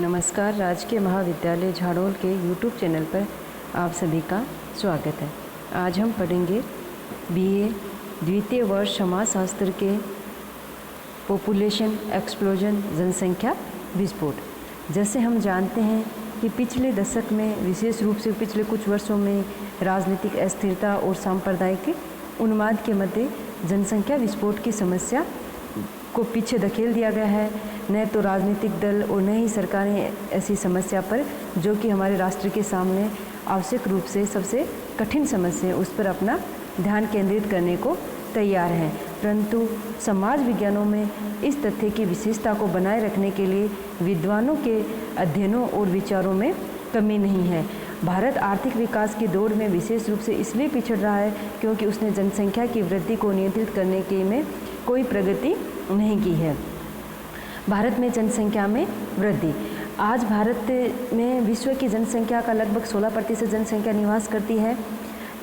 नमस्कार। राजकीय महाविद्यालय झाड़ोल के यूट्यूब चैनल पर आप सभी का स्वागत है। आज हम पढ़ेंगे बीए द्वितीय वर्ष समाजशास्त्र के पॉपुलेशन एक्सप्लोजन जनसंख्या विस्फोट। जैसे हम जानते हैं कि पिछले दशक में, विशेष रूप से पिछले कुछ वर्षों में, राजनीतिक अस्थिरता और सांप्रदायिक उन्माद के मध्य जनसंख्या विस्फोट की समस्या को पीछे धकेल दिया गया है। न तो राजनीतिक दल और न ही सरकारें ऐसी समस्या पर, जो कि हमारे राष्ट्र के सामने आवश्यक रूप से सबसे कठिन समस्या है, उस पर अपना ध्यान केंद्रित करने को तैयार हैं। परंतु समाज विज्ञानों में इस तथ्य की विशेषता को बनाए रखने के लिए विद्वानों के अध्ययनों और विचारों में कमी नहीं है। भारत आर्थिक विकास की दौड़ में विशेष रूप से इसलिए पिछड़ रहा है क्योंकि उसने जनसंख्या की वृद्धि को नियंत्रित करने के में कोई प्रगति नहीं की है। भारत में जनसंख्या में वृद्धि। आज भारत में विश्व की जनसंख्या का लगभग 16% जनसंख्या निवास करती है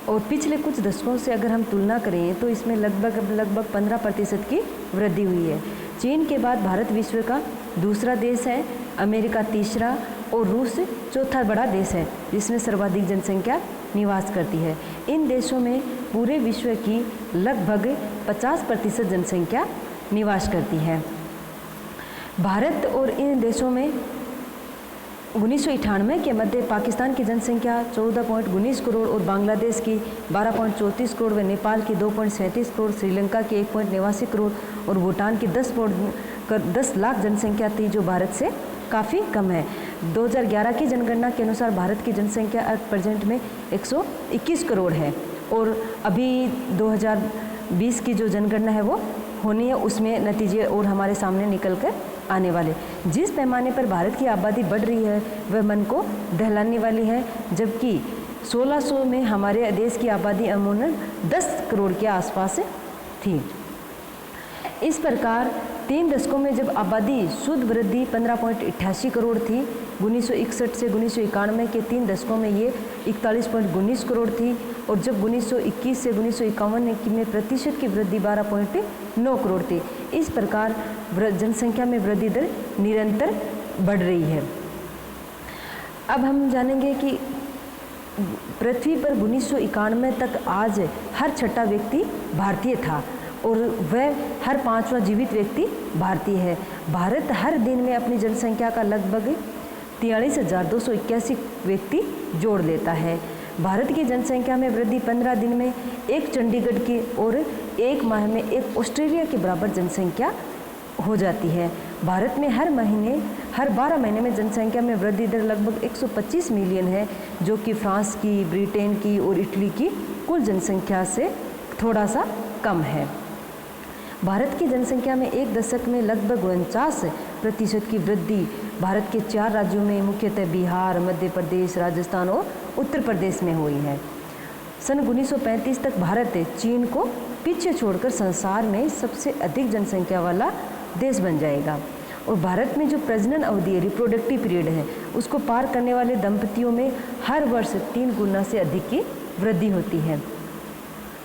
और पिछले कुछ दशकों से अगर हम तुलना करें तो इसमें लगभग 15% की वृद्धि हुई है। चीन के बाद भारत विश्व का दूसरा देश है, अमेरिका तीसरा और रूस चौथा बड़ा देश है जिसमें सर्वाधिक जनसंख्या निवास करती है। इन देशों में पूरे विश्व की लगभग 50% जनसंख्या निवास करती है। भारत और इन देशों में 1998 के मध्य पाकिस्तान की जनसंख्या 14.19 करोड़ और बांग्लादेश की 12.34 करोड़ व नेपाल की 2.37 करोड़, श्रीलंका की 1.89 करोड़ और भूटान की 10 लाख जनसंख्या थी, जो भारत से काफ़ी कम है। 2011 की जनगणना के अनुसार भारत की जनसंख्या एट प्रेजेंट में 121 करोड़ है और अभी 2020 की जो जनगणना है वो होनी है, उसमें नतीजे और हमारे सामने निकल कर आने वाले। जिस पैमाने पर भारत की आबादी बढ़ रही है वह मन को दहलाने वाली है, जबकि 1600 में हमारे देश की आबादी अमूमन 10 करोड़ के आसपास थी। इस प्रकार 3 दशकों में जब आबादी शुद्ध वृद्धि 15.88 करोड़ थी, 1961 से 1991 के 3 दशकों में ये 41.19 करोड़ थी और जब 1921 से 1951 में प्रतिशत की वृद्धि 12.9 करोड़ थी। इस प्रकार जनसंख्या में वृद्धि दर निरंतर बढ़ रही है। अब हम जानेंगे कि पृथ्वी पर 1991 तक आज हर छठा व्यक्ति भारतीय था और वह हर 5वां जीवित व्यक्ति भारतीय है। भारत हर दिन में अपनी जनसंख्या का लगभग 43,281 व्यक्ति जोड़ लेता है। भारत की जनसंख्या में वृद्धि 15 दिन में एक चंडीगढ़ की और 1 माह में एक ऑस्ट्रेलिया के बराबर जनसंख्या हो जाती है। भारत में हर 12 महीने में जनसंख्या में वृद्धि दर लगभग 125 मिलियन है, जो कि फ्रांस की, ब्रिटेन की और इटली की कुल जनसंख्या से थोड़ा सा कम है। भारत की जनसंख्या में एक दशक में लगभग 49% की वृद्धि भारत के 4 राज्यों में, मुख्यतः बिहार, मध्य प्रदेश, राजस्थान और उत्तर प्रदेश में हुई है। सन 1935 तक भारत चीन को पीछे छोड़कर संसार में सबसे अधिक जनसंख्या वाला देश बन जाएगा और भारत में जो प्रजनन अवधि है, रिप्रोडक्टिव पीरियड है, उसको पार करने वाले दंपतियों में हर वर्ष 3 गुना से अधिक की वृद्धि होती है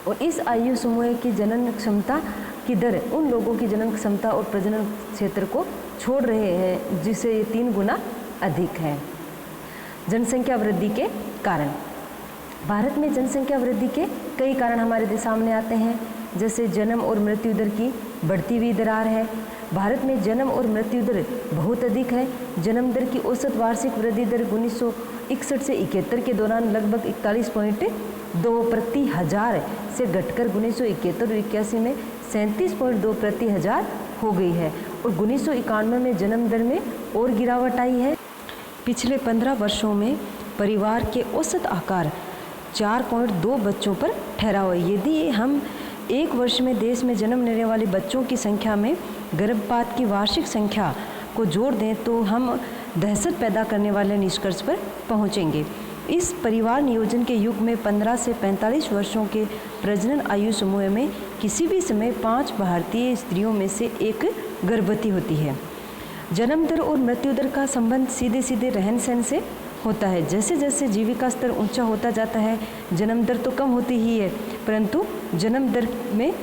और इस आयु समूह की जनन क्षमता की दर उन लोगों की जनन क्षमता और प्रजनन क्षेत्र को छोड़ रहे हैं, जिससे ये 3 गुना अधिक है। जनसंख्या वृद्धि के कारण। भारत में जनसंख्या वृद्धि के कई कारण हमारे सामने आते हैं, जैसे जन्म और मृत्यु दर की बढ़ती हुई दरार है। भारत में जन्म और मृत्यु दर बहुत अधिक है। जन्म दर की औसत वार्षिक वृद्धि दर 1961 से 71 के दौरान लगभग 41.2 प्रति हजार से घटकर 1971 और 81 में 37.2 प्रति हजार हो गई है और 1991 में जन्म दर में और गिरावट आई है। पिछले 15 वर्षों में परिवार के औसत आकार 4.2 बच्चों पर ठहरा हुआ है। यदि हम एक वर्ष में देश में जन्म लेने वाले बच्चों की संख्या में गर्भपात की वार्षिक संख्या को जोड़ दें तो हम दहशत पैदा करने वाले निष्कर्ष पर पहुंचेंगे। इस परिवार नियोजन के युग में 15 से 45 वर्षों के प्रजनन आयु समूह में किसी भी समय 5 भारतीय स्त्रियों में से एक गर्भवती होती है। जन्म दर और मृत्यु दर का संबंध सीधे सीधे रहन सहन से होता है। जैसे जैसे जीविका स्तर ऊंचा होता जाता है, जन्म दर तो कम होती ही है, परंतु जन्म दर में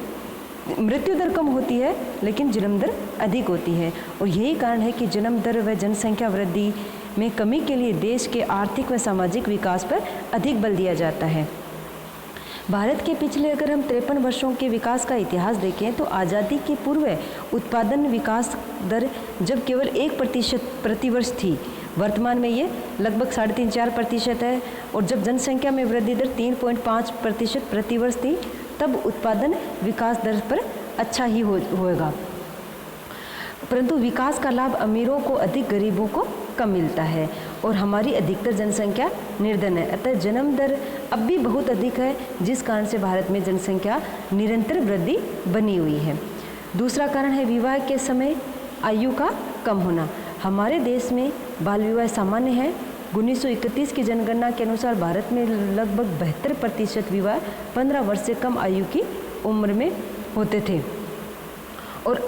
मृत्यु दर कम होती है लेकिन जन्म दर अधिक होती है। और यही कारण है कि जन्म दर व जनसंख्या वृद्धि में कमी के लिए देश के आर्थिक व सामाजिक विकास पर अधिक बल दिया जाता है। भारत के पिछले अगर हम 53 वर्षों के विकास का इतिहास देखें तो आज़ादी के पूर्व उत्पादन विकास दर जब केवल 1% प्रतिवर्ष थी, वर्तमान में ये लगभग 3.5-4% है। और जब जनसंख्या में वृद्धि दर 3.5% प्रतिवर्ष थी, तब उत्पादन विकास दर पर अच्छा ही होगा, परंतु विकास का लाभ अमीरों को अधिक, गरीबों को कम मिलता है। और हमारी अधिकतर जनसंख्या निर्धन है, अतः जन्म दर अब भी बहुत अधिक है, जिस कारण से भारत में जनसंख्या निरंतर वृद्धि बनी हुई है। दूसरा कारण है विवाह के समय आयु का कम होना। हमारे देश में बाल विवाह सामान्य है। 1931 की जनगणना के अनुसार भारत में लगभग 72% विवाह 15 वर्ष से कम आयु की उम्र में होते थे। और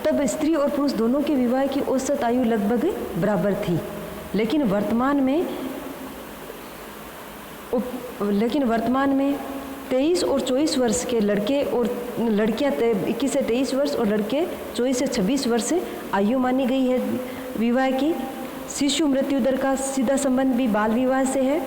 तब स्त्री और पुरुष दोनों के विवाह की औसत आयु लगभग बराबर थी। लेकिन वर्तमान में 23 और 24 वर्ष के लड़के और लड़कियां 21 से 23 वर्ष और लड़के 24 से 26 वर्ष से आयु मानी गई है विवाह की। शिशु मृत्यु दर का सीधा संबंध भी बाल विवाह से है।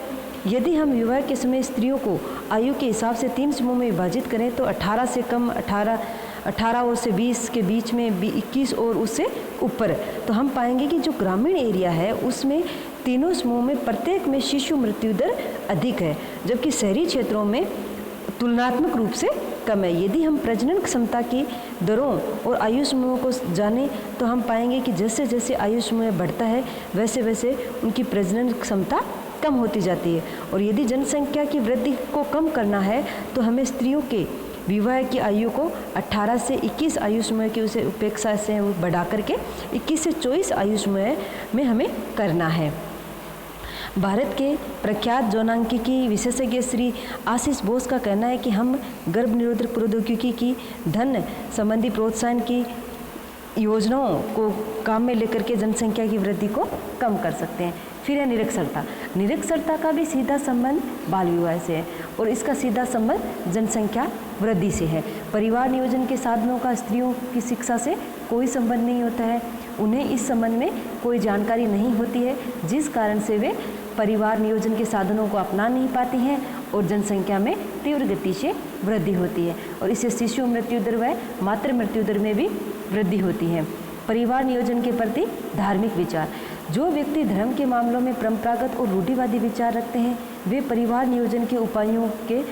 यदि हम विवाह के समय स्त्रियों को आयु के हिसाब से 3 समूह में विभाजित करें तो 18 से कम, 18 और से 20 के बीच में, 21 और उससे ऊपर, तो हम पाएंगे कि जो ग्रामीण एरिया है उसमें तीनों समूह में प्रत्येक में शिशु मृत्यु दर अधिक है, जबकि शहरी क्षेत्रों में तुलनात्मक रूप से कम है। यदि हम प्रजनन क्षमता की दरों और आयु समूहों को जानें तो हम पाएंगे कि जैसे जैसे आयु समूह बढ़ता है वैसे वैसे उनकी प्रजनन क्षमता कम होती जाती है। और यदि जनसंख्या की वृद्धि को कम करना है तो हमें स्त्रियों के विवाह की आयु को 18 से 21 आयु समूह की उसे उपेक्षा से बढ़ा करके 21 से 24 आयु समूह में हमें करना है। भारत के प्रख्यात यौनांकिकी विशेषज्ञ श्री आशीष बोस का कहना है कि हम गर्भ निरोधक प्रौद्योगिकी की धन संबंधी प्रोत्साहन की योजनाओं को काम में लेकर के जनसंख्या की वृद्धि को कम कर सकते हैं। फिर है निरक्षरता। निरक्षरता का भी सीधा संबंध बाल विवाह से है और इसका सीधा संबंध जनसंख्या वृद्धि से है। परिवार नियोजन के साधनों का स्त्रियों की शिक्षा से कोई संबंध नहीं होता है, उन्हें इस संबंध में कोई जानकारी नहीं होती है, जिस कारण से वे परिवार नियोजन के साधनों को अपना नहीं पाती हैं और जनसंख्या में तीव्र गति से वृद्धि होती है और इससे शिशु मृत्यु दर व मातृ मृत्यु दर में भी वृद्धि होती है। परिवार नियोजन के प्रति धार्मिक विचार। जो व्यक्ति धर्म के मामलों में परंपरागत और रूढ़िवादी विचार रखते हैं वे परिवार नियोजन के उपायों के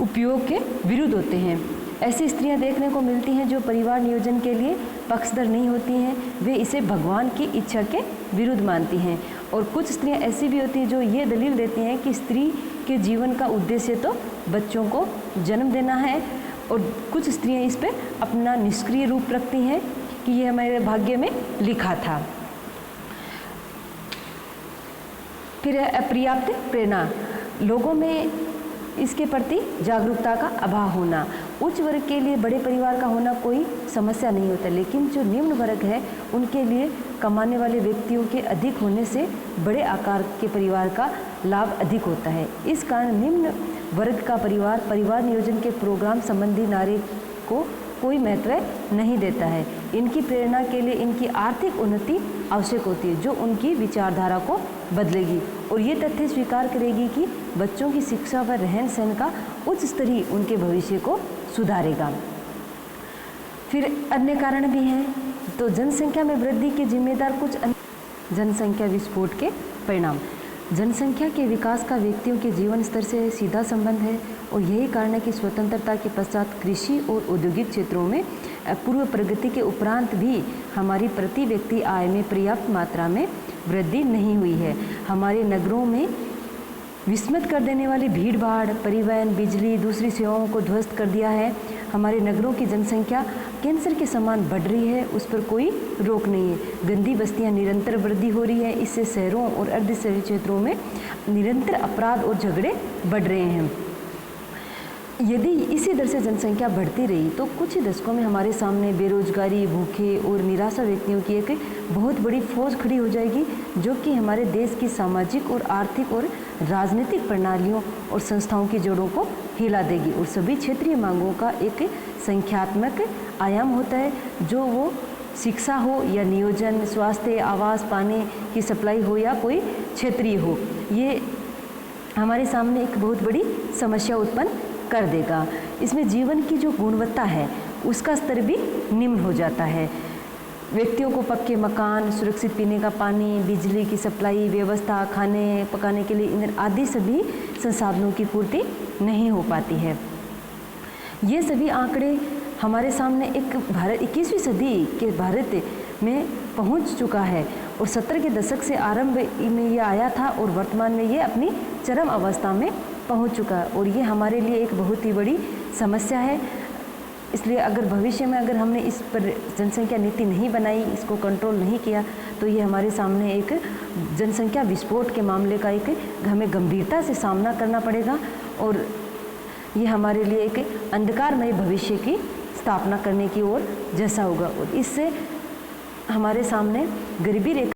उपयोग के विरुद्ध होते हैं। ऐसी स्त्रियां देखने को मिलती हैं जो परिवार नियोजन के लिए पक्षधर नहीं होती हैं, वे इसे भगवान की इच्छा के विरुद्ध मानती हैं। और कुछ स्त्रियां ऐसी भी होती हैं जो ये दलील देती हैं कि स्त्री के जीवन का उद्देश्य तो बच्चों को जन्म देना है और कुछ स्त्रियां इस पर अपना निष्क्रिय रूप रखती हैं कि ये हमारे भाग्य में लिखा था। फिर है अपर्याप्त प्रेरणा। लोगों में इसके प्रति जागरूकता का अभाव होना। उच्च वर्ग के लिए बड़े परिवार का होना कोई समस्या नहीं होता, लेकिन जो निम्न वर्ग है उनके लिए कमाने वाले व्यक्तियों के अधिक होने से बड़े आकार के परिवार का लाभ अधिक होता है। इस कारण निम्न वर्ग का परिवार नियोजन के प्रोग्राम संबंधी नारे को कोई महत्व नहीं देता है। इनकी प्रेरणा के लिए इनकी आर्थिक उन्नति आवश्यक होती है जो उनकी विचारधारा को बदलेगी और ये तथ्य स्वीकार करेगी कि बच्चों की शिक्षा व रहन सहन का उच्च स्तरीय उनके भविष्य को सुधारेगा। फिर अन्य कारण भी हैं, तो जनसंख्या में वृद्धि के जिम्मेदार कुछ अन्य जनसंख्या विस्फोट के परिणाम। जनसंख्या के विकास का व्यक्तियों के जीवन स्तर से सीधा संबंध है और यही कारण है कि स्वतंत्रता के पश्चात कृषि और औद्योगिक क्षेत्रों में पूर्व प्रगति के उपरांत भी हमारी प्रति व्यक्ति आय में पर्याप्त मात्रा में वृद्धि नहीं हुई है। हमारे नगरों में विस्मित कर देने वाली भीड़ भाड़, परिवहन, बिजली, दूसरी सेवाओं को ध्वस्त कर दिया है। हमारे नगरों की जनसंख्या कैंसर के समान बढ़ रही है, उस पर कोई रोक नहीं है। गंदी बस्तियां निरंतर वृद्धि हो रही है, इससे शहरों और अर्ध शहरी क्षेत्रों में निरंतर अपराध और झगड़े बढ़ रहे हैं। यदि इसी दर से जनसंख्या बढ़ती रही तो कुछ ही दशकों में हमारे सामने बेरोजगारी, भूखे और निराशा व्यक्तियों की एक बहुत बड़ी फौज खड़ी हो जाएगी, जो कि हमारे देश की सामाजिक और आर्थिक और राजनीतिक प्रणालियों और संस्थाओं की जड़ों को हिला देगी। और सभी क्षेत्रीय मांगों का एक संख्यात्मक आयाम होता है, जो वो शिक्षा हो या नियोजन, स्वास्थ्य, आवास, पानी की सप्लाई हो या कोई क्षेत्रीय हो, ये हमारे सामने एक बहुत बड़ी समस्या उत्पन्न कर देगा। इसमें जीवन की जो गुणवत्ता है उसका स्तर भी निम्न हो जाता है। व्यक्तियों को पक्के मकान, सुरक्षित पीने का पानी, बिजली की सप्लाई व्यवस्था, खाने पकाने के लिए ईंधन आदि सभी संसाधनों की पूर्ति नहीं हो पाती है। ये सभी आंकड़े हमारे सामने एक भारत 21वीं सदी के भारत में पहुंच चुका है और 70 के दशक से आरंभ में ये आया था और वर्तमान में ये अपनी चरम अवस्था में पहुंच चुका है और ये हमारे लिए एक बहुत ही बड़ी समस्या है। इसलिए अगर भविष्य में अगर हमने इस पर जनसंख्या नीति नहीं बनाई, इसको कंट्रोल नहीं किया, तो ये हमारे सामने एक जनसंख्या विस्फोट के मामले का एक हमें गंभीरता से सामना करना पड़ेगा और ये हमारे लिए एक अंधकारमय भविष्य की स्थापना करने की ओर जैसा होगा और इससे हमारे सामने गरीबी रेखा